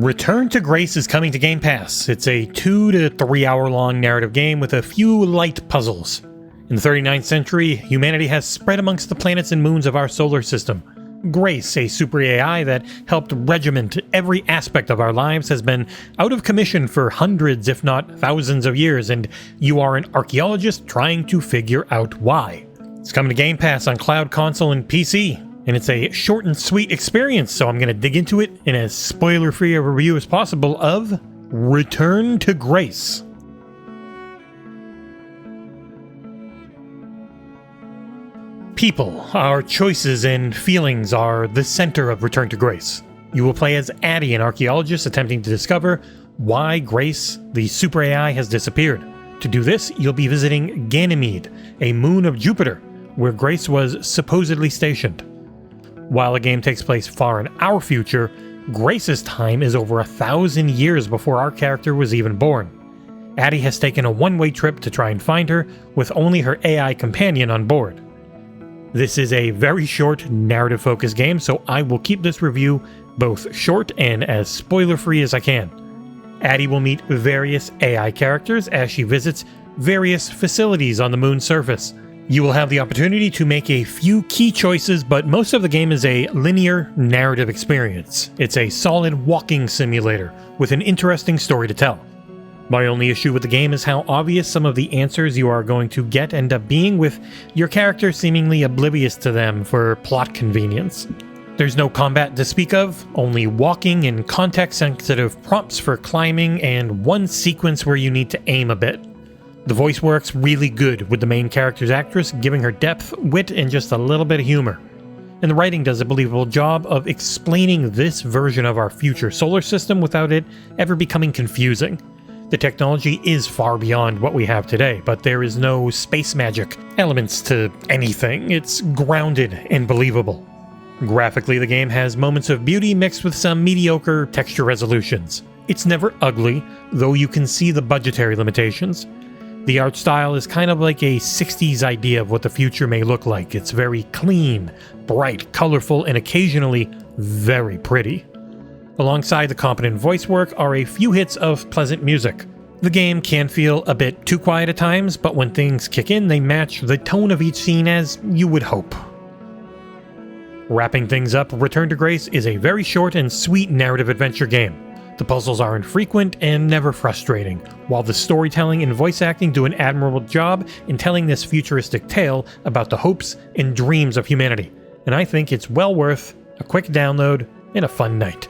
Return to Grace is coming to Game Pass. It's a 2 to 3 hour long narrative game with a few light puzzles. In the 39th century, humanity has spread amongst the planets and moons of our solar system. Grace, a super AI that helped regiment every aspect of our lives, has been out of commission for hundreds, if not thousands of years, and you are an archaeologist trying to figure out why. It's coming to Game Pass on cloud, console, and PC. And it's a short and sweet experience, so I'm going to dig into it in as spoiler-free a review as possible of Return to Grace. People, our choices and feelings are the center of Return to Grace. You will play as Addie, an archaeologist attempting to discover why Grace, the super AI, has disappeared. To do this, you'll be visiting Ganymede, a moon of Jupiter, where Grace was supposedly stationed. While the game takes place far in our future, Grace's time is over 1,000 years before our character was even born. Addie has taken a one-way trip to try and find her, with only her AI companion on board. This is a very short, narrative-focused game, so I will keep this review both short and as spoiler-free as I can. Addie will meet various AI characters as she visits various facilities on the moon's surface. You will have the opportunity to make a few key choices, but most of the game is a linear narrative experience. It's a solid walking simulator with an interesting story to tell. My only issue with the game is how obvious some of the answers you are going to get end up being, with your character seemingly oblivious to them for plot convenience. There's no combat to speak of, only walking and context-sensitive prompts for climbing, and one sequence where you need to aim a bit. The voice works really good, with the main character's actress giving her depth, wit, and just a little bit of humor. And the writing does a believable job of explaining this version of our future solar system without it ever becoming confusing. The technology is far beyond what we have today, but there is no space magic elements to anything. It's grounded and believable. Graphically, the game has moments of beauty mixed with some mediocre texture resolutions. It's never ugly, though you can see the budgetary limitations. The art style is kind of like a 60s idea of what the future may look like. It's very clean, bright, colorful, and occasionally very pretty. Alongside the competent voice work are a few hits of pleasant music. The game can feel a bit too quiet at times, but when things kick in, they match the tone of each scene as you would hope. Wrapping things up, Return to Grace is a very short and sweet narrative adventure game. The puzzles are infrequent and never frustrating, while the storytelling and voice acting do an admirable job in telling this futuristic tale about the hopes and dreams of humanity, and I think it's well worth a quick download and a fun night.